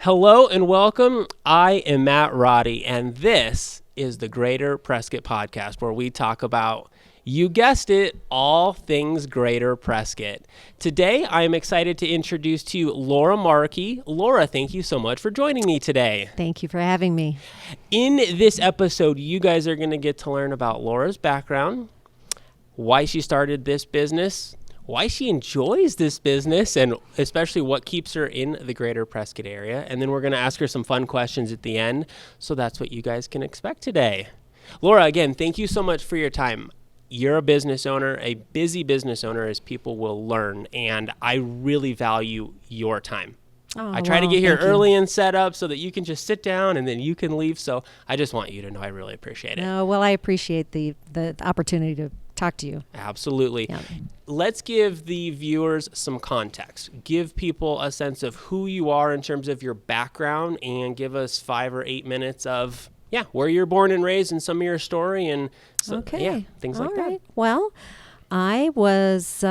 Hello and welcome. I am Matt Roddy, and this is the Greater Prescott podcast, where we talk about, you guessed it, all things Greater Prescott. Today, I am excited to introduce to you Laura Markey. Laura, thank you so much for joining me today. Thank you for having me. In this episode, you guys are going to get to learn about Laura's background, why she started this business, why she enjoys this business, and especially what keeps her in the Greater Prescott area. And then we're going to ask her some fun questions at the end. So that's what you guys can expect today. Laura, again, thank you so much for your time. You're a business owner, a busy business owner, as people will learn. And I really value your time. I try to get here early and set up so that you can just sit down and then you can leave. So I just want you to know I really appreciate it. No, well, I appreciate the opportunity to talk to you. Absolutely. Yeah. Let's give the viewers some context. Give people a sense of who you are in terms of your background, and give us 5 or 8 minutes of where you're born and raised and some of your story and things like that. Well, I was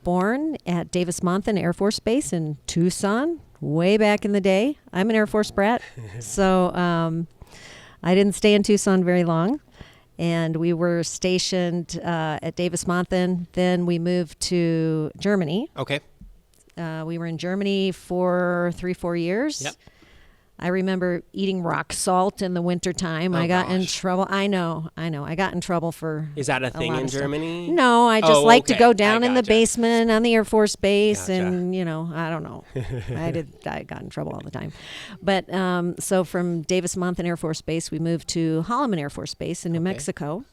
born at Davis-Monthan Air Force Base in Tucson way back in the day. I'm an Air Force brat, so I didn't stay in Tucson very long. And we were stationed at Davis-Monthan. Then we moved to Germany. Okay. We were in Germany for 3-4 years. Yep. I remember eating rock salt in the wintertime. I got in trouble. I know. I got in trouble for Is that a thing in Germany? No, I just like to go down in the basement on the Air Force Base and, I don't know. I got in trouble all the time. But so from Davis-Monthan Air Force Base, we moved to Holloman Air Force Base in New Mexico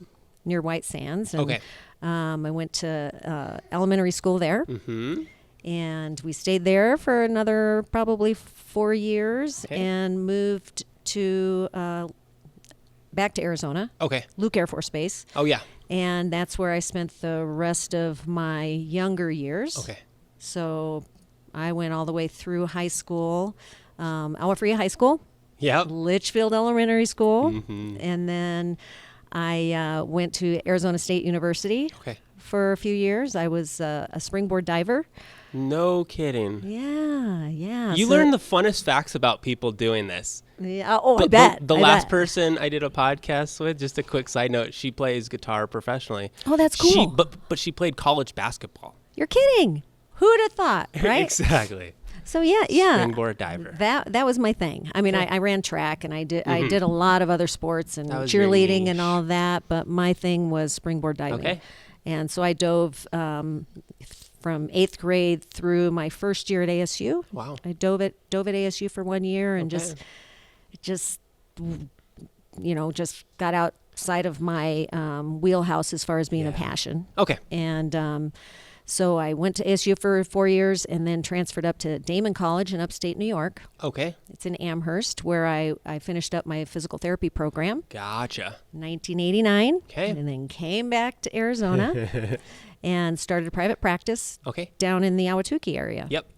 near White Sands. And, I went to elementary school there. Mm-hmm. And we stayed there for another probably 4 years and moved to back to Arizona. Okay. Luke Air Force Base. Oh, yeah. And that's where I spent the rest of my younger years. Okay. So I went all the way through high school, Agua Fria High School. Yep. Litchfield Elementary School. Mm-hmm. And then I went to Arizona State University for a few years. I was a springboard diver. No kidding. Yeah. You learn the funnest facts about people doing this. Yeah. Oh, I bet. The last person I did a podcast with, just a quick side note, she plays guitar professionally. Oh, that's cool. But she played college basketball. You're kidding. Who'd have thought, right? Exactly. So yeah. Springboard diver. That was my thing. I mean, I ran track and I did a lot of other sports and cheerleading and all that, but my thing was springboard diving. Okay. And so I dove from 8th grade through my first year at ASU. Wow. I dove at ASU for 1 year and just got outside of my wheelhouse as far as being a passion. Okay. And so I went to ASU for 4 years and then transferred up to Damon College in upstate New York. Okay. It's in Amherst, where I finished up my physical therapy program. Gotcha. 1989. Okay. And then came back to Arizona and started a private practice down in the Ahwatukee area. Yep.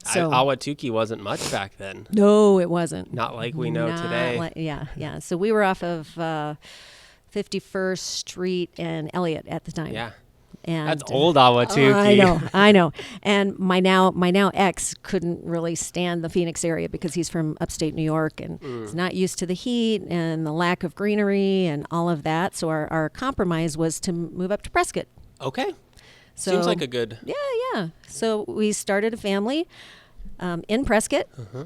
So Ahwatukee wasn't much back then. No, it wasn't. Not like we know today. Yeah. So we were off of 51st Street and Elliott at the time. Yeah. And that's old Ahwatukee. I know. And my now ex couldn't really stand the Phoenix area because he's from upstate New York and is not used to the heat and the lack of greenery and all of that. So our compromise was to move up to Prescott. Okay. So, seems like a good... Yeah. So we started a family in Prescott. Uh-huh.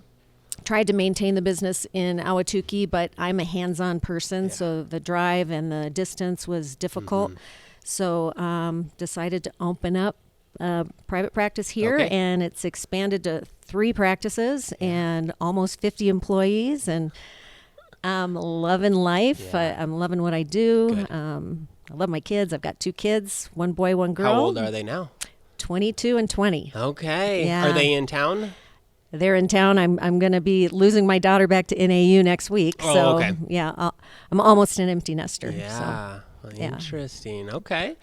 Tried to maintain the business in Ahwatukee, but I'm a hands-on person, so the drive and the distance was difficult. Mm-hmm. So decided to open up a private practice here, and it's expanded to 3 practices and almost 50 employees, and I'm loving life. I'm loving what I do. I love my kids. I've got 2 kids, 1 boy, 1 girl. How old are they now? 22 and 20. Okay. Yeah. Are they in town? They're in town. I'm going to be losing my daughter back to NAU next week. Yeah, I'm almost an empty nester. Yeah. So. Interesting. Okay.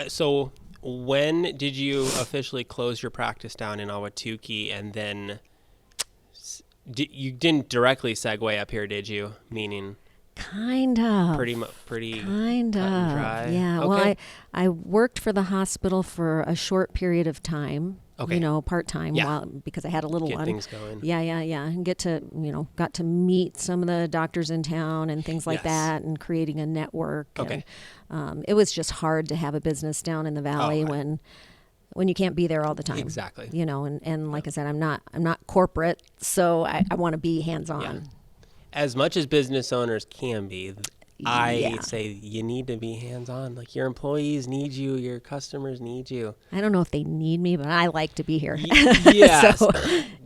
So when did you officially close your practice down in Ahwatukee, and then you didn't directly segue up here, did you? Meaning Kind of. Pretty kind cut and of. dry. Yeah. Okay. Well, I worked for the hospital for a short period of time. Okay. part-time because I had a little Get one. things going. Yeah. And got to meet some of the doctors in town and things like Yes. that, and creating a network. Okay. And it was just hard to have a business down in the valley when you can't be there all the time. Exactly. And like I said, I'm not corporate, so I want to be hands-on. Yeah. As much as business owners can be, I say you need to be hands-on. Like, your employees need you, your customers need you. I don't know if they need me, but I like to be here. Yes. So,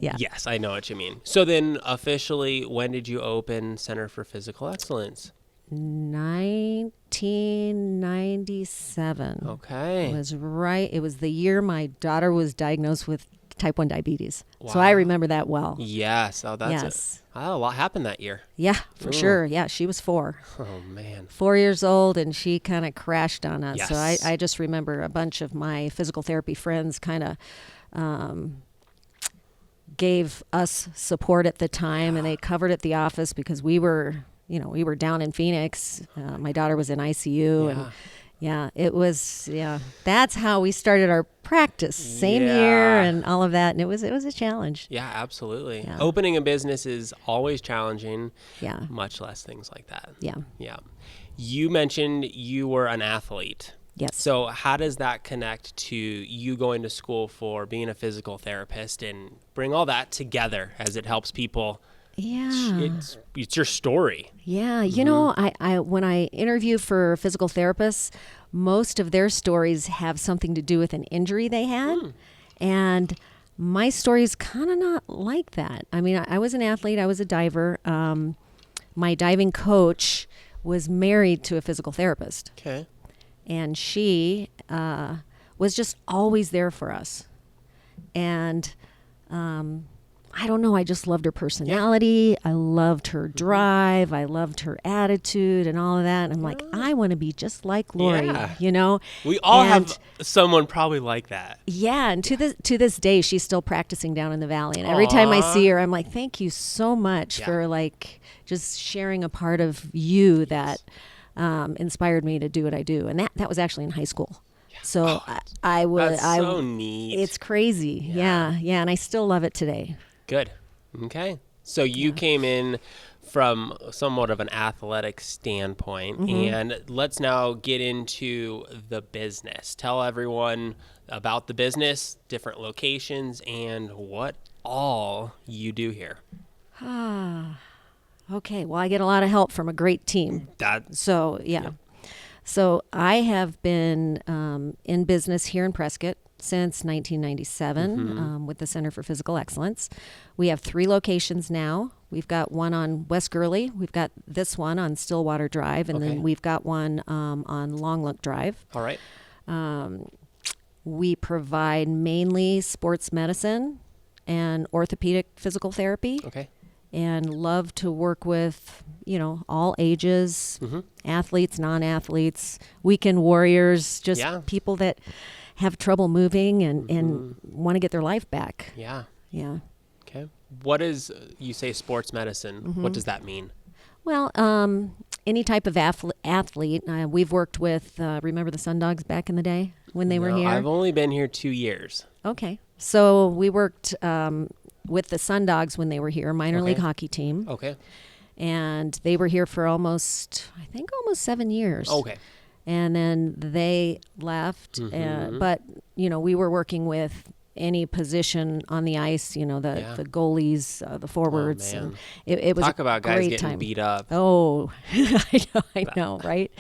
yeah. Yes, I know what you mean. So then officially, when did you open Center for Physical Excellence? 1997. Okay. It was the year my daughter was diagnosed with type 1 diabetes. Wow. So I remember that well. Yes. Oh, that's Yes. a lot happened that year. Yeah, for sure. Yeah, she was 4. Oh, man. 4 years old, and she kind of crashed on us. Yes. So I just remember a bunch of my physical therapy friends kind of gave us support at the time, and they covered at the office because we were down in Phoenix. My daughter was in ICU, and it was, that's how we started our practice. Same year and all of that. And it was a challenge. Yeah, absolutely. Yeah. Opening a business is always challenging. Yeah. Much less things like that. Yeah. Yeah. You mentioned you were an athlete. Yes. So how does that connect to you going to school for being a physical therapist, and bring all that together as it helps people? Yeah. It's your story. Yeah. You know, I when I interview for physical therapists, most of their stories have something to do with an injury they had. And my story is kind of not like that. I mean, I was an athlete. I was a diver. My diving coach was married to a physical therapist. Okay. And she was just always there for us. And I don't know, I just loved her personality. I loved her drive. I loved her attitude and all of that. And I'm like, I want to be just like Lori, We all have someone probably like that. Yeah, and to this day, she's still practicing down in the valley. And every time I see her, I'm like, thank you so much for just sharing a part of you that inspired me to do what I do. And that was actually in high school. So That's so neat. It's crazy. Yeah. And I still love it today. Good. Okay. So you came in from somewhat of an athletic standpoint, and let's now get into the business. Tell everyone about the business, different locations, and what all you do here. Okay. Well, I get a lot of help from a great team. So, yeah. So I have been in business here in Prescott since 1997 with the Center for Physical Excellence. We have 3 locations now. We've got one on West Gurley. We've got this one on Stillwater Drive, and then we've got one on Long Look Drive. All right. We provide mainly sports medicine and orthopedic physical therapy. Okay. And love to work with, all ages, athletes, non-athletes, weekend warriors, just people that have trouble moving and want to get their life back. Yeah. Yeah. Okay. What is, you say sports medicine, what does that mean? Well, any type of athlete. We've worked with, remember the Sundogs back in the day when they were here? I've only been here 2 years. Okay. So we worked with the Sundogs when they were here, minor league hockey team. Okay. And they were here for almost 7 years. Okay. And then they left. But, we were working with any position on the ice, the goalies, the forwards. Man. And it was Talk about guys great getting time. beat up. Oh, I know, right?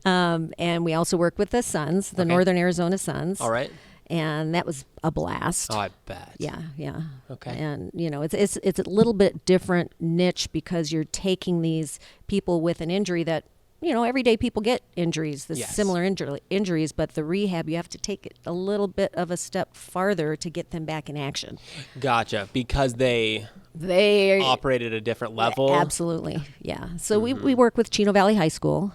And we also worked with the Suns, the Northern Arizona Suns. All right. And that was a blast. Oh, I bet. Yeah. Okay. And it's a little bit different niche because you're taking these people with an injury that, everyday people get injuries, similar injuries, but the rehab, you have to take it a little bit of a step farther to get them back in action. Gotcha. Because they operate at a different level. Absolutely. Yeah. So we work with Chino Valley High School.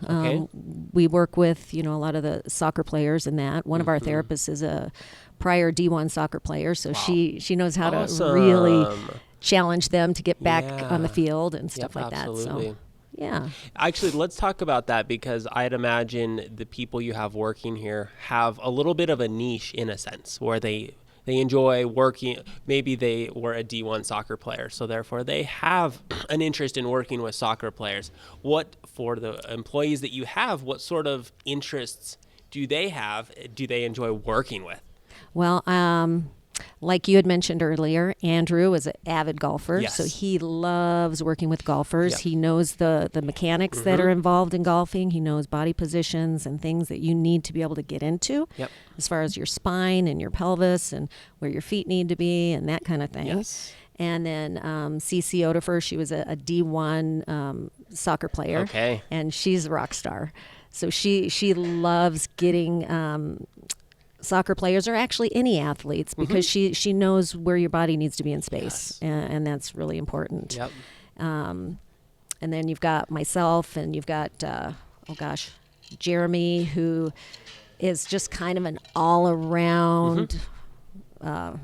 We work with, a lot of the soccer players and that. One of our therapists is a prior D1 soccer player. So she knows how to really challenge them to get back on the field and stuff like absolutely. That. So, yeah. Actually, let's talk about that because I'd imagine the people you have working here have a little bit of a niche in a sense where they They enjoy working. Maybe they were a D1 soccer player, so therefore they have an interest in working with soccer players. What, for the employees that you have, what sort of interests do they have? Do they enjoy working with? Well, like you had mentioned earlier, Andrew is an avid golfer, Yes. so he loves working with golfers. Yep. He knows the mechanics that are involved in golfing. He knows body positions and things that you need to be able to get into, Yep. as far as your spine and your pelvis and where your feet need to be and that kind of thing. Yes. And then CC Odefer, she was a D1 soccer player, Okay. and she's a rock star. So she loves getting soccer players, or actually any athletes, because she knows where your body needs to be in space, and that's really important. Yep. And then you've got myself, and you've got Jeremy, who is just kind of an all-around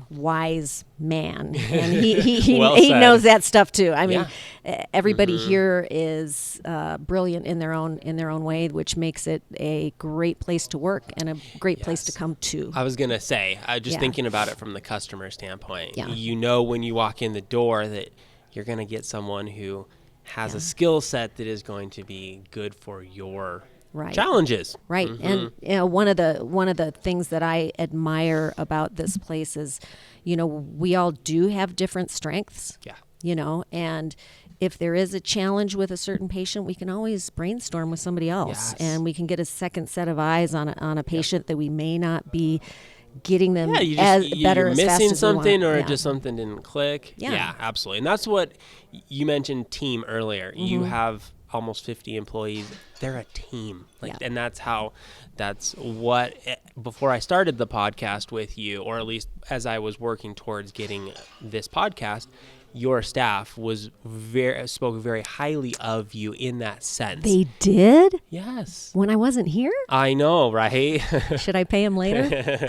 wise man, and he Well he said. knows that stuff too. I mean, Yeah. everybody here is brilliant in their own way, which makes it a great place to work and a great place to come to. I was going to say, just Yeah. thinking about it from the customer standpoint, Yeah. you know when you walk in the door that you're going to get someone who has a skill set that is going to be good for your Right. challenges. Right. And one of the things that I admire about this place is, we all do have different strengths. Yeah. And if there is a challenge with a certain patient, we can always brainstorm with somebody else, Yes. and we can get a second set of eyes on a patient that we may not be getting them Yeah, better you're as fast missing as we want. something, or Yeah. just something didn't click. Yeah. Absolutely. And that's what you mentioned, team, earlier. Mm-hmm. You have almost 50 employees. They're a team. Yeah. And that's what, before I started the podcast with you, or at least as I was working towards getting this podcast, your staff spoke very highly of you in that sense. They did? Yes. When I wasn't here? I know, right? Should I pay them later?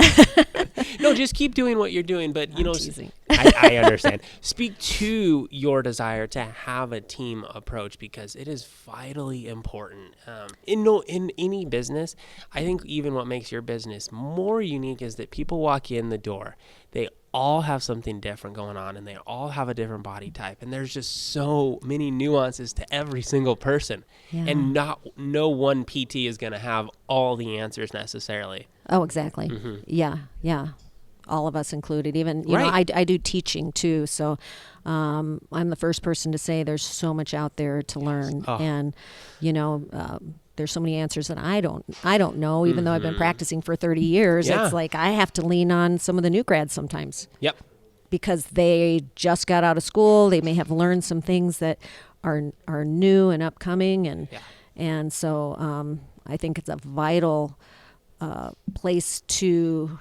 No, just keep doing what you're doing. But, I'm teasing. I understand. Speak to your desire to have a team approach, because it is vitally important. In any business, I think even what makes your business more unique is that people walk in the door. They all have something different going on, and they all have a different body type. And there's just so many nuances to every single person. Yeah. And no one PT is going to have all the answers necessarily. Oh, exactly. Yeah. All of us included. Even, Right. I do teaching too. So I'm the first person to say there's so much out there to learn. Oh. And, there's so many answers that I don't know, even though I've been practicing for 30 years. Yeah. It's like I have to lean on some of the new grads sometimes, Yep. because they just got out of school. They may have learned some things that are new and upcoming. And so I think it's a vital place to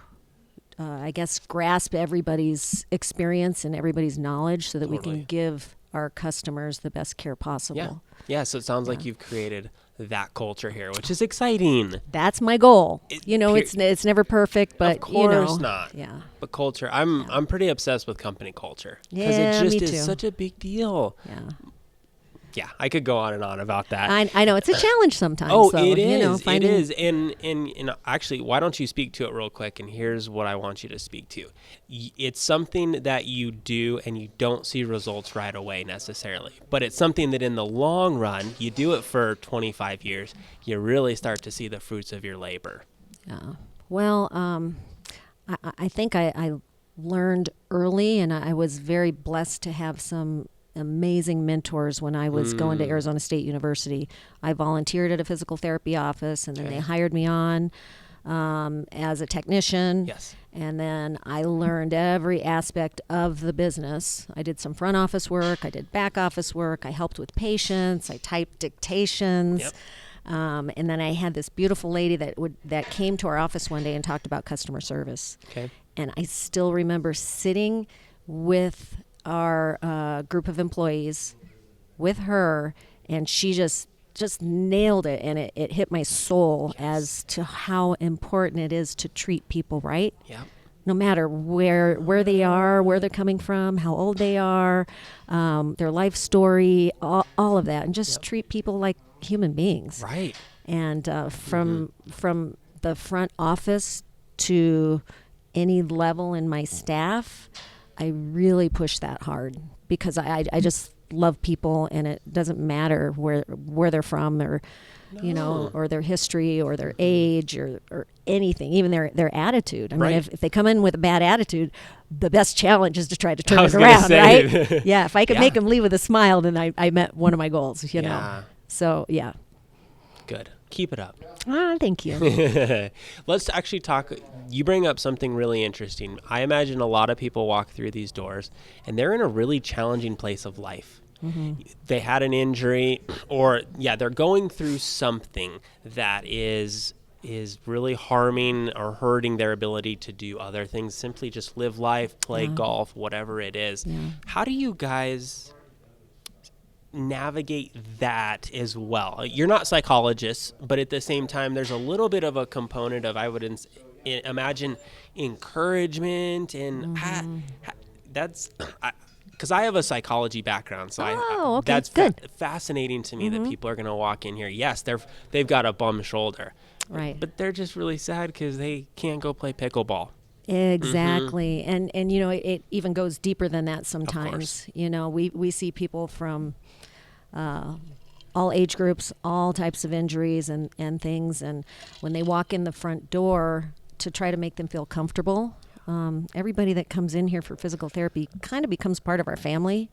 grasp everybody's experience and everybody's knowledge, so that we Totally. can give our customers the best care possible. Yeah. So it sounds like you've created that culture here, which is exciting. That's my goal. It- It's never perfect, but Of course not. Yeah. But culture, I'm pretty obsessed with company culture, because Yeah, it just me is too. such a big deal. Yeah. Yeah, I could go on and on about that. I know it's a challenge sometimes. Oh, so, it is. finding, It is. And actually, why don't you speak to it real quick? And here's what I want you to speak to. It's something that you do, and you don't see results right away necessarily. But it's something that in the long run, you do it for 25 years, you really start to see the fruits of your labor. Yeah. Well, I think I learned early, and I was very blessed to have some amazing mentors when I was going to Arizona State University. I volunteered at a physical therapy office, and then they hired me on as a technician. Yes. And then I learned every aspect of the business. I did some front office work. I did back office work. I helped with patients. I typed dictations. Yep. And then I had this beautiful lady that came to our office one day and talked about customer service. Okay. And I still remember sitting with our group of employees with her, and she just nailed it, and it hit my soul as to how important it is to treat people right. Yeah. No matter where they are, where they're coming from, how old they are, their life story, all of that, and just treat people like human beings. Right. And from the front office to any level in my staff, I really push that hard because I just love people, and it doesn't matter where they're from or, you know, or their history or their age or anything, even their attitude. I mean, if they come in with a bad attitude, the best challenge is to try to turn it around, right? Yeah. If I could make them leave with a smile, then I met one of my goals, you know? So, yeah. Good. Keep it up. Thank you. Let's actually talk. You bring up something really interesting. I imagine a lot of people walk through these doors and they're in a really challenging place of life. Mm-hmm. They had an injury or they're going through something that is really harming or hurting their ability to do other things, simply just live life, play golf, whatever it is. Yeah. How do you guys navigate that as well? You're not psychologists, but at the same time, there's a little bit of a component of, I would imagine, encouragement, and that's because I have a psychology background, so that's good. Fascinating to me that people are going to walk in here. Yes, they've got a bum shoulder, right? But they're just really sad because they can't go play pickleball. Exactly. And you know, it even goes deeper than that sometimes. You know, we see people from all age groups, all types of injuries and things. And when they walk in the front door, to try to make them feel comfortable, everybody that comes in here for physical therapy kind of becomes part of our family.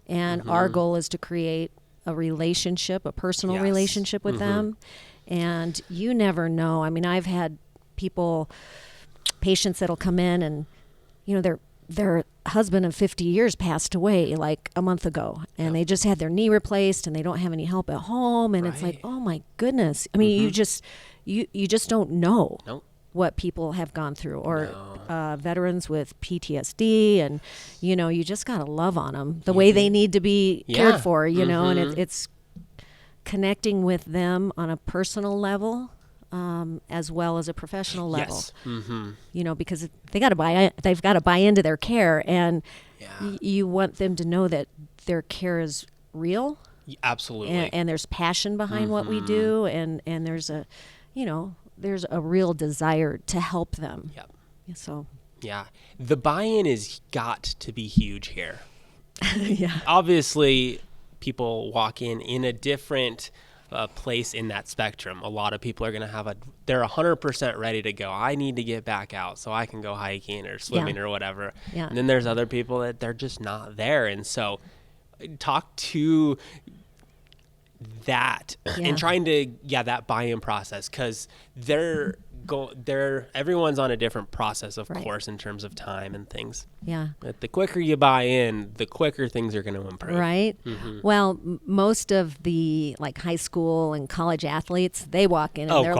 And our goal is to create a relationship, a personal relationship with them. And you never know. I mean, I've had patients that'll come in and, you know, their husband of 50 years passed away like a month ago, and they just had their knee replaced and they don't have any help at home. And it's like, oh my goodness. I mean, you just don't know what people have gone through, or veterans with PTSD, and, you know, you just got to love on them the way they need to be cared for, you know, and it's connecting with them on a personal level. As well as a professional level, you know, because they've got to buy into their care, and you want them to know that their care is real. Absolutely. And there's passion behind what we do, and there's a real desire to help them. Yep. So. Yeah, the buy-in has got to be huge here. Obviously, people walk in a different place in that spectrum. A lot of people are going to they're 100% ready to go. I need to get back out so I can go hiking or swimming or whatever. Yeah. And then there's other people that they're just not there. And so talk to that and trying to, that buy-in process, because everyone's on a different process, of course, in terms of time and things. Yeah. But the quicker you buy in, the quicker things are going to improve. Right. Well, most of the like high school and college athletes, they walk in and they're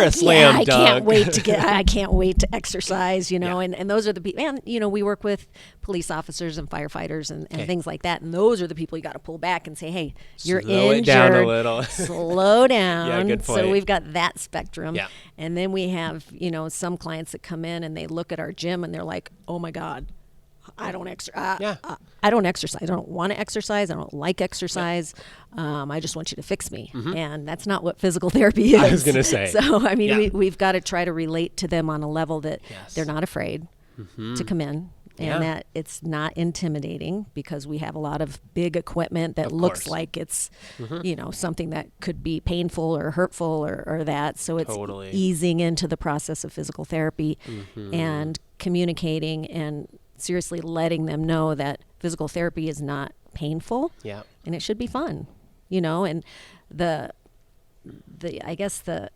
a slam dunk. I can't wait to exercise, you know, and those are the people, and, you know, we work with police officers and firefighters and things like that. And those are the people you got to pull back and say, hey, you're injured. Slow it down a little. Slow down. Yeah, good point. So we've got that spectrum. Yeah. And then we have, you know, some clients that come in and they look at our gym and they're like, oh my God, I don't exercise. I don't exercise. I don't want to exercise. I don't like exercise. I just want you to fix me. And that's not what physical therapy is. I was going to say. So, I mean, we've got to try to relate to them on a level that they're not afraid to come in. And that it's not intimidating, because we have a lot of big equipment that looks like it's, you know, something that could be painful or hurtful or that. So it's easing into the process of physical therapy and communicating and seriously letting them know that physical therapy is not painful and it should be fun, you know. And I guess the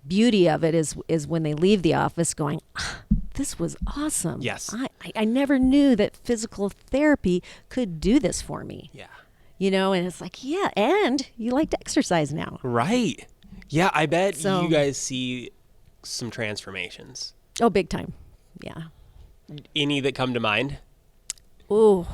beauty of it is when they leave the office going, this was awesome. Yes. I never knew that physical therapy could do this for me. Yeah. You know, and it's like, and you like to exercise now. Right. Yeah, I bet you guys see some transformations. Oh, big time. Yeah. Any that come to mind? Oh,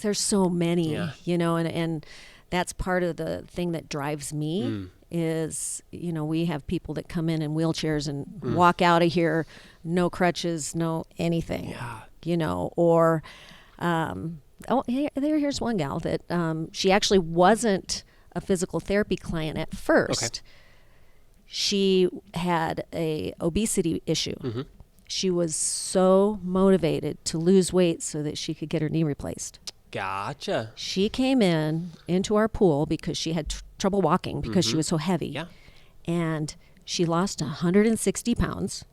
there's so many, you know, and that's part of the thing that drives me. Is, you know, we have people that come in wheelchairs and walk out of here, no crutches, no anything, you know, or, here's one gal that, she actually wasn't a physical therapy client at first. She had a obesity issue. she was so motivated to lose weight so that she could get her knee replaced. Gotcha. She came into our pool because she had trouble walking because she was so heavy. Yeah. And she lost 160 pounds.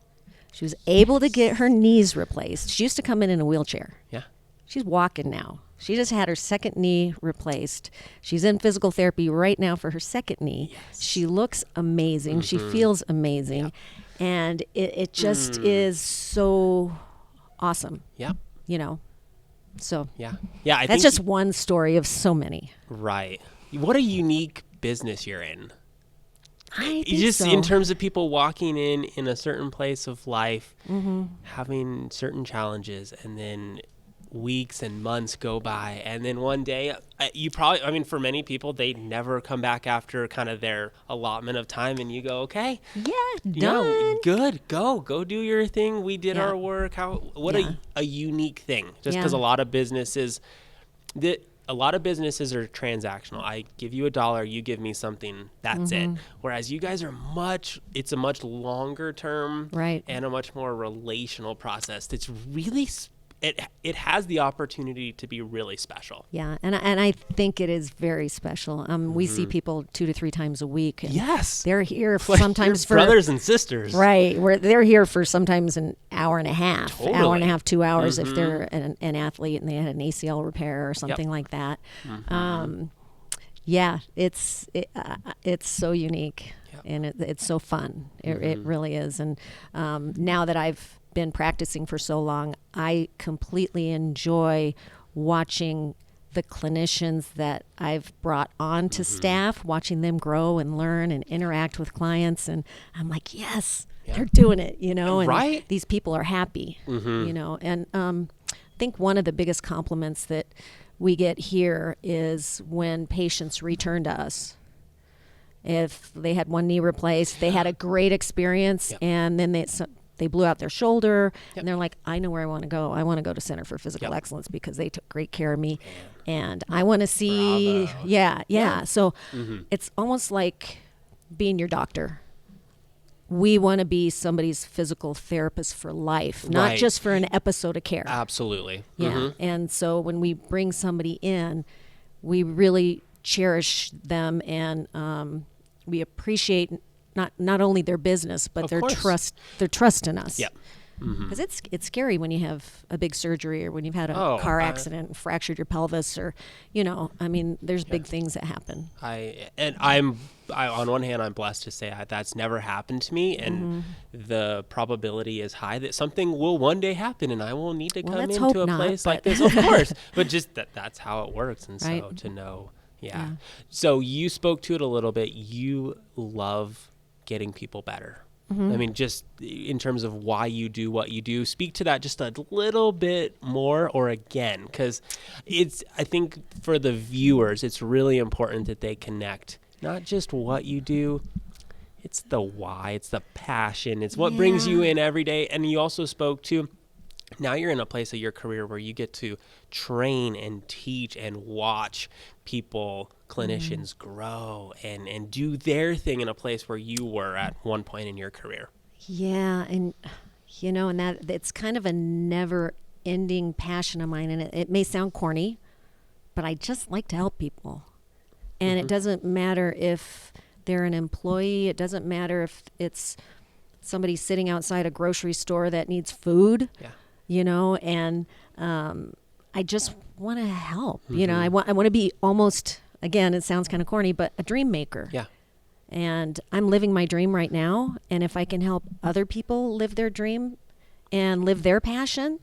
She was able to get her knees replaced. She used to come in a wheelchair. Yeah. She's walking now. She just had her second knee replaced. She's in physical therapy right now for her second knee. Yes. She looks amazing. She feels amazing. Yep. And it just is so awesome. Yeah. You know? So Yeah. Yeah. I that's think just one story of so many. right. What a unique business you're in. I think Just so. in terms of people walking in a certain place of life, Mm-hmm. having certain challenges, and then weeks and months go by, and then one day for many people, they never come back after kind of their allotment of time, and you go, okay, Yeah, done. yeah, good, go do your thing. We did Yeah. our work. What Yeah. a unique thing. Just Yeah. because a lot of businesses are transactional. I give you $1, you give me something, that's it. Whereas you guys are it's a much longer term, Right. and a much more relational process. It's really, it has the opportunity to be really special. Yeah, and I think it is very special. We see people 2 to 3 times a week. And Yes. they're here Like sometimes your for brothers and sisters. right. Where they're here for sometimes an hour and a half, Totally. hour and a half, 2 hours if they're an athlete and they had an ACL repair or something like that. Yeah, it's so unique and it's so fun. It really is. And now that I've been practicing for so long, I completely enjoy watching the clinicians that I've brought on to staff, watching them grow and learn and interact with clients. And I'm like, yes, they're doing it, you know, and Right. these people are happy, you know. And I think one of the biggest compliments that we get here is when patients return to us. If they had one knee replaced, they had a great experience, and then they blew out their shoulder, and they're like, I know where I want to go. I want to go to Center for Physical Excellence because they took great care of me, and I want to see, Bravo. So it's almost like being your doctor. We want to be somebody's physical therapist for life, not Right. just for an episode of care. Absolutely. Yeah. And so when we bring somebody in, we really cherish them, and we appreciate not only their business, but Of their course. trust in us. Yep. Because it's scary when you have a big surgery or when you've had a car accident and fractured your pelvis, or, you know, I mean, there's big things that happen. I'm on one hand, I'm blessed to say that's never happened to me, and the probability is high that something will one day happen, and I will need to come let's into hope a not, place like but- this, of course. But just that's how it works, and Right. so to know, Yeah. So you spoke to it a little bit. You love getting people better. I mean, just in terms of why you do what you do, speak to that just a little bit more, or again, because I think for the viewers, it's really important that they connect not just what you do, it's the why, it's the passion, it's what brings you in every day. And you also spoke to, now you're in a place of your career where you get to train and teach and watch people, clinicians grow and do their thing in a place where you were at one point in your career. Yeah, and you know, and that it's kind of a never-ending passion of mine, and it may sound corny, but I just like to help people. And it doesn't matter if they're an employee, it doesn't matter if it's somebody sitting outside a grocery store that needs food. Yeah. You know, and I just want to help. You know, I want to be almost, again, it sounds kind of corny, but a dream maker. Yeah. And I'm living my dream right now. And if I can help other people live their dream and live their passion,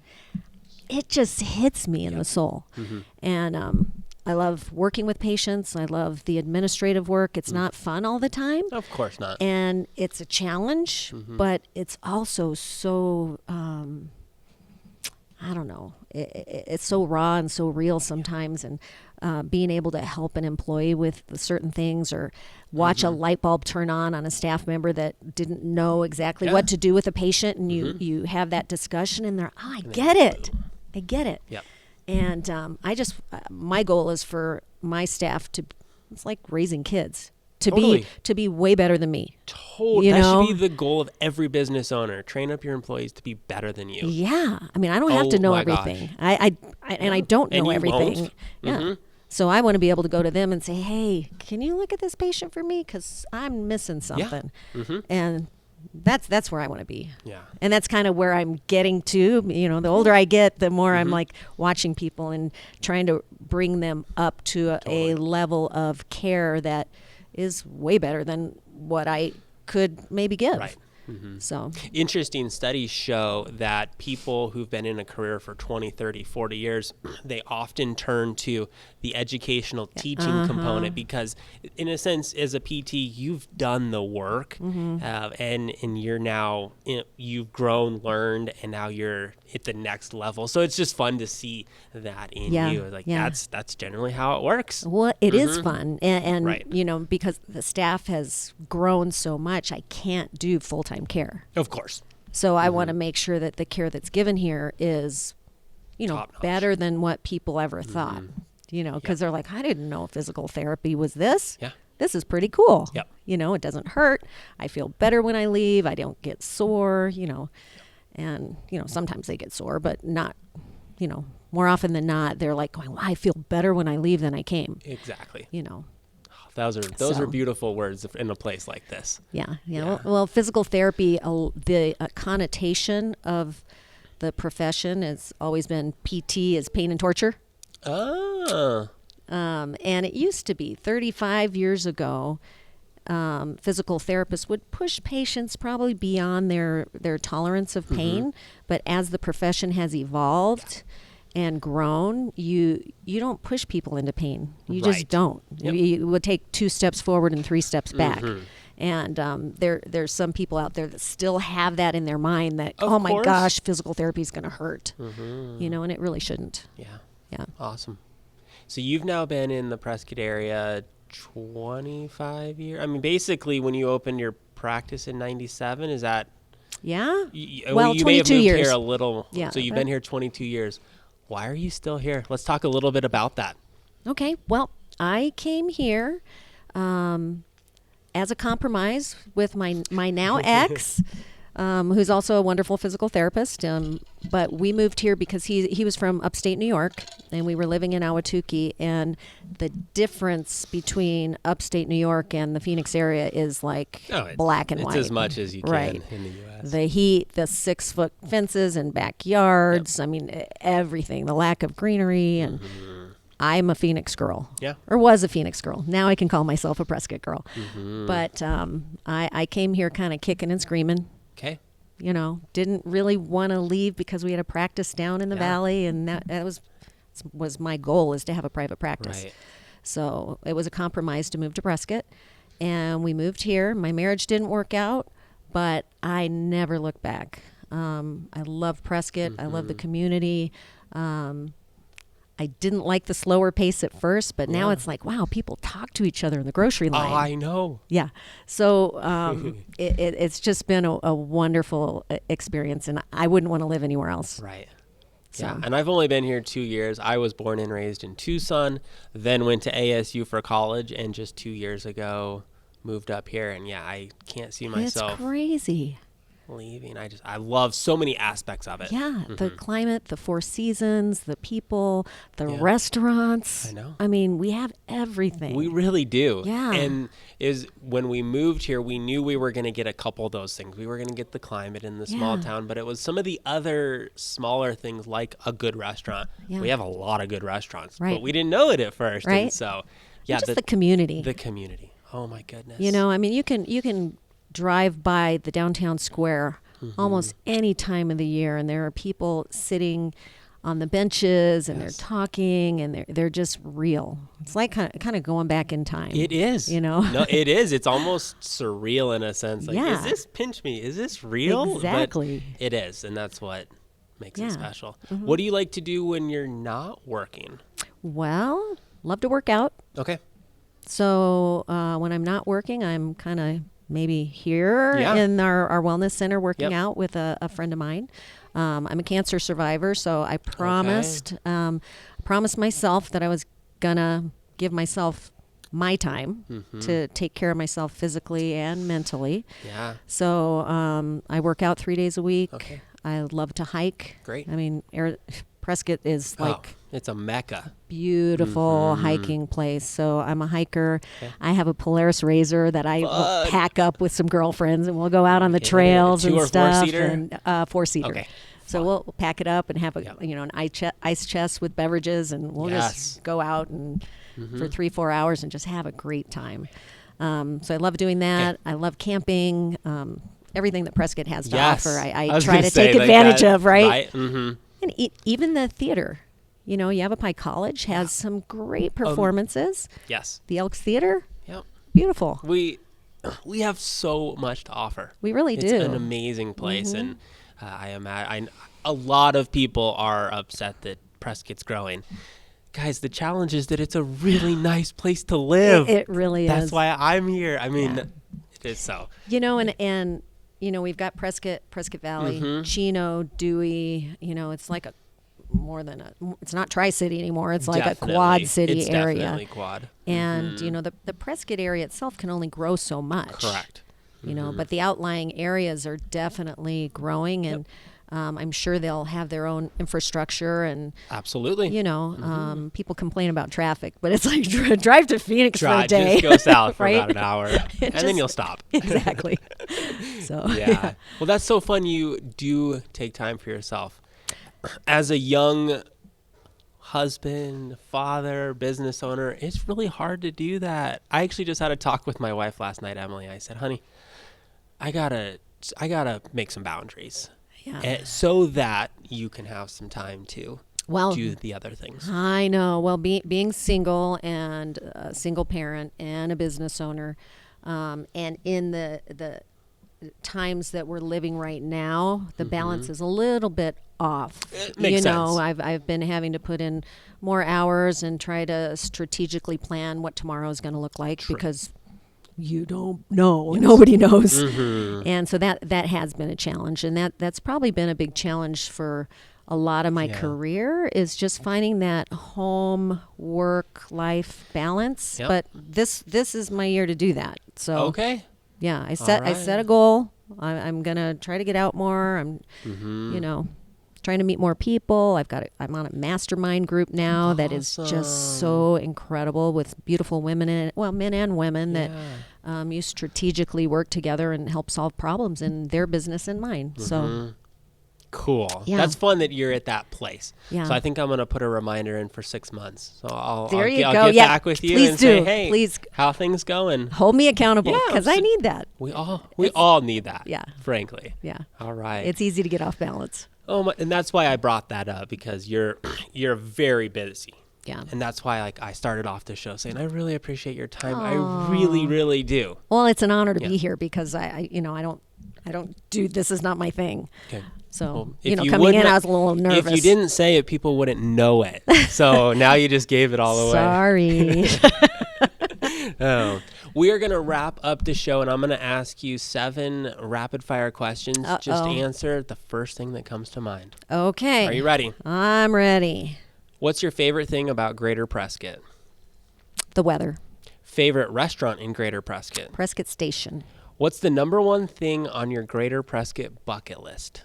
it just hits me in the soul. And I love working with patients. I love the administrative work. It's not fun all the time. Of course not. And it's a challenge, but it's also so, I don't know, it's so raw and so real sometimes. And being able to help an employee with certain things, or watch a light bulb turn on a staff member that didn't know exactly what to do with a patient, and you have that discussion, and they're, oh, I get it. I get it. Yep. And my goal is for my staff to, it's like raising kids. Totally. to be way better than me. Totally. That should be the goal of every business owner. Train up your employees to be better than you. Yeah. I mean, I don't have to know everything. I don't know everything. Won't. Yeah. So I want to be able to go to them and say, hey, can you look at this patient for me? Because I'm missing something. Yeah. And that's where I want to be. Yeah. And that's kind of where I'm getting to. You know, the older I get, the more I'm like watching people and trying to bring them up to a level of care that is way better than what I could maybe give. Right. So interesting studies show that people who've been in a career for 20, 30, 40 years, they often turn to the educational teaching component because, in a sense, as a PT, you've done the work and you're now, you've grown, learned, and now you're at the next level. So it's just fun to see that in you. Like that's generally how it works. Well, it is fun. And Right. you know, because the staff has grown so much, I can't do full-time care. Of course. So I want to make sure that the care that's given here is, you know, Top-notch. better than what people ever thought. You know, because they're like, I didn't know physical therapy was this. Yeah. This is pretty cool. Yep. You know, it doesn't hurt. I feel better when I leave. I don't get sore, you know. And, you know, sometimes they get sore, but not, you know, more often than not, they're like going, well, I feel better when I leave than I came. Exactly. You know. Those are beautiful words in a place like this. Yeah. Well, physical therapy, the connotation of the profession has always been PT is pain and torture. Oh. And it used to be 35 years ago, physical therapists would push patients probably beyond their tolerance of pain. But as the profession has evolved and grown, you don't push people into pain. You just don't. Yep. You would take 2 steps forward and 3 steps back. And there's some people out there that still have that in their mind that, Of my course. gosh, physical therapy is going to hurt. You know, and it really shouldn't. Yeah. Awesome. So you've now been in the Prescott area 25 years. I mean, basically, when you opened your practice in '97, is that? Yeah. Well, you may have 22 moved years. here a little. Yeah. So you've been here 22 years. Why are you still here? Let's talk a little bit about that. Okay. Well, I came here as a compromise with my now ex, who's also a wonderful physical therapist. But we moved here because he was from upstate New York, and we were living in Ahwatukee. And the difference between upstate New York and the Phoenix area is like black and white. It's as much as you can in the U.S. The heat, the 6-foot fences and backyards. I mean, everything. The lack of greenery and. I'm a Phoenix girl. Yeah. Or was a Phoenix girl. Now I can call myself a Prescott girl. But I came here kind of kicking and screaming. Okay. You know, didn't really want to leave because we had a practice down in the valley, and that was my goal, is to have a private practice. Right. So it was a compromise to move to Prescott, and we moved here. My marriage didn't work out, but I never looked back. I love Prescott. I love the community. I didn't like the slower pace at first, but now it's like, wow, people talk to each other in the grocery line. Oh, I know. Yeah. So it's just been a wonderful experience, and I wouldn't want to live anywhere else. Right. So. Yeah, and I've only been here 2 years. I was born and raised in Tucson, then went to ASU for college, and just 2 years ago moved up here. And yeah, I can't see myself It's crazy. leaving. I love so many aspects of it. Yeah, the climate, the 4 seasons, the people, the restaurants. I know. I mean, we have everything. We really do. Yeah. And when we moved here, we knew we were going to get a couple of those things. We were going to get the climate in the small town, but it was some of the other smaller things like a good restaurant. Yeah. We have a lot of good restaurants, Right. but we didn't know it at first. Right. And so, yeah, And just the community. The community. Oh my goodness. You know, I mean, you can drive by the downtown square almost any time of the year, and there are people sitting on the benches, and they're talking, and they're just real. It's like kind of going back in time. It is. You know? No, it is. It's almost surreal in a sense. Like, is this pinch me? Is this real? Exactly. But it is, and that's what makes it special. Mm-hmm. What do you like to do when you're not working? Well, love to work out. Okay. So when I'm not working, I'm kind of maybe here in our wellness center working out with a friend of mine. I'm a cancer survivor, so I promised myself that I was gonna give myself my time to take care of myself physically and mentally. Yeah. So I work out 3 days a week. Okay. I love to hike. Great. I mean, Prescott is like it's a mecca. Beautiful hiking place. So I'm a hiker. Okay. I have a Polaris RZR that I will pack up with some girlfriends, and we'll go out on the trails Two and or stuff. four-seater? And four-seater. Okay. So we'll pack it up and have an ice chest with beverages, and we'll just go out and for 3-4 hours and just have a great time. So I love doing that. Okay. I love camping. Everything that Prescott has to Yes. offer, I was try gonna to say, take like advantage that, of, right? Right. Mm-hmm. And even the theater. Yavapai College has some great performances. Yes. The Elks Theater, Yep. beautiful. We have so much to offer. We really It's do. an amazing place, and a lot of people are upset that Prescott's growing. Guys, the challenge is that it's a really nice place to live. It really is. That's why I'm here. I mean, it is so. And we've got Prescott Valley, Chino, Dewey. It's like it's not Tri-City anymore. It's like Definitely. a quad city it's area. Definitely quad. And, the Prescott area itself can only grow so much. Correct. But the outlying areas are definitely growing, and I'm sure they'll have their own infrastructure. And absolutely, people complain about traffic, but it's like drive to Phoenix for a day. Just go south for right? about an hour, and then you'll stop. Exactly. So yeah. Well, that's so fun. You do take time for yourself. As a young husband, father, business owner, it's really hard to do that. I actually just had a talk with my wife last night, Emily. I said, honey, I gotta make some boundaries so that you can have some time to do the other things. I know. Well, being single and a single parent and a business owner, and in the times that we're living right now, the balance is a little bit off. It makes sense. I've been having to put in more hours and try to strategically plan what tomorrow is going to look like because you don't know. Yes. Nobody knows. And so that has been a challenge, and that's probably been a big challenge for a lot of my career, is just finding that home work life balance. But this is my year to do that. So yeah, I set a goal. I'm gonna try to get out more. I'm trying to meet more people. I'm on a mastermind group now that is just so incredible, with beautiful women men and women that you strategically work together and help solve problems in their business and mine. So cool. Yeah. That's fun that you're at that place. Yeah. So I think I'm going to put a reminder in for 6 months. So I'll go. get back with you and say, hey, please how things going? Hold me accountable, because I need that. We all need that. Yeah. Frankly. Yeah. All right. It's easy to get off balance. Oh, and that's why I brought that up, because you're very busy. Yeah. And that's why I started off the show saying I really appreciate your time. Aww. I really, really do. Well, it's an honor to be here, because I don't do, this is not my thing. Okay. So, coming in, I was a little nervous. If you didn't say it, people wouldn't know it. So now you just gave it all away. Sorry. We are going to wrap up the show, and I'm going to ask you 7 rapid fire questions. Just answer the first thing that comes to mind. Okay. Are you ready? I'm ready. What's your favorite thing about Greater Prescott? The weather. Favorite restaurant in Greater Prescott? Prescott Station. What's the number one thing on your Greater Prescott bucket list?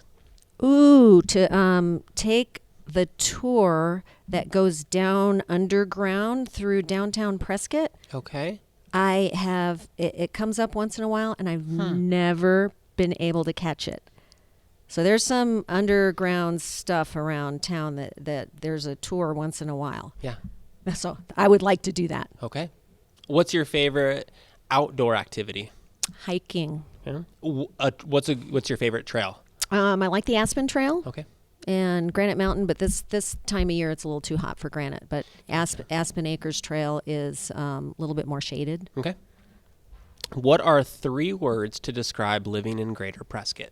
Ooh, to take the tour that goes down underground through downtown Prescott. Okay. I have, it comes up once in a while, and I've never been able to catch it. So there's some underground stuff around town that there's a tour once in a while. Yeah. So I would like to do that. Okay. What's your favorite outdoor activity? Hiking. Yeah. What's your favorite trail? I like the Aspen Trail. Okay. And Granite Mountain, but this time of year it's a little too hot for Granite. But Aspen Acres Trail is a little bit more shaded. Okay. What are 3 words to describe living in Greater Prescott?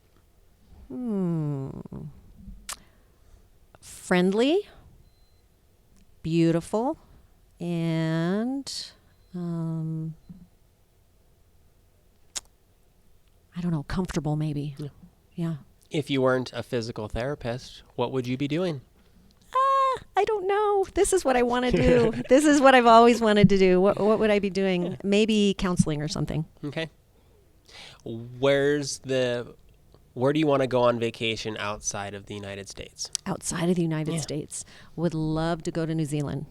Friendly, beautiful, and I don't know, comfortable maybe. Yeah. If you weren't a physical therapist, what would you be doing? I don't know. This is what I want to do. This is what I've always wanted to do. What would I be doing? Maybe counseling or something. Okay. Where do you want to go on vacation outside of the United States? Outside of the United States. Would love to go to New Zealand.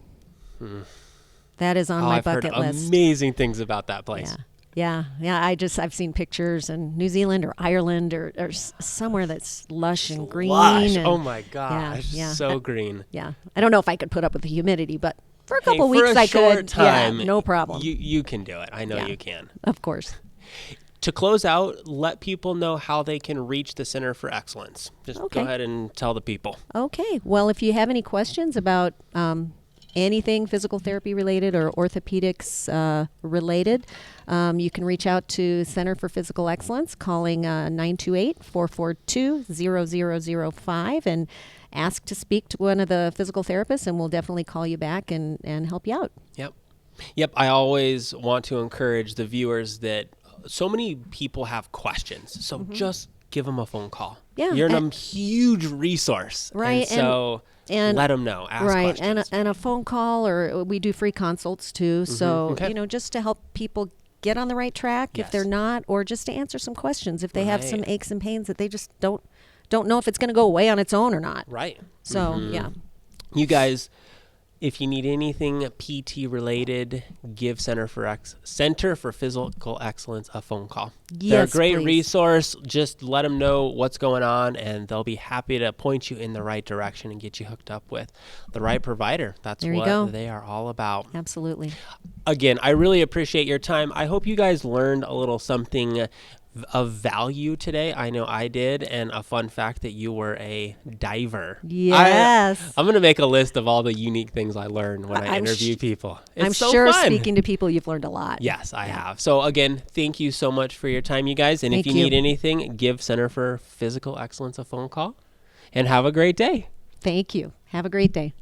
That is on my bucket I've heard list. amazing things about that place. Yeah. I've seen pictures in New Zealand or Ireland or somewhere that's lush and green. Lush. And Oh my gosh. So green. Yeah. I don't know if I could put up with the humidity, but for a couple for weeks a I short could. time, Yeah, no problem. You can do it. I know you can. Of course. To close out, let people know how they can reach the Center for Excellence. Just go ahead and tell the people. Okay. Well, if you have any questions about anything physical therapy related or orthopedics related, you can reach out to Center for Physical Excellence calling 928-442-0005 and ask to speak to one of the physical therapists, and we'll definitely call you back and help you out. Yep. I always want to encourage the viewers that so many people have questions. So just give them a phone call. Yeah. You're a huge resource. Right. And so let them know. Ask questions. And a phone call, or we do free consults too. So, just to help people get on the right track if they're not, or just to answer some questions if they have some aches and pains that they just don't know if it's going to go away on its own or not. Right. So, You guys, if you need anything PT related, give Center for Physical Excellence a phone call. They're a great resource. Just let them know what's going on, and they'll be happy to point you in the right direction and get you hooked up with the right provider. That's what they are all about. Absolutely. Again, I really appreciate your time. I hope you guys learned a little something of value today. I know I did. And a fun fact that you were a diver. Yes. I'm going to make a list of all the unique things I learned when I interview people. I'm sure speaking to people, you've learned a lot. Yes, I have. So again, thank you so much for your time, you guys. And if you need anything, give Center for Physical Excellence a phone call, and have a great day. Thank you. Have a great day.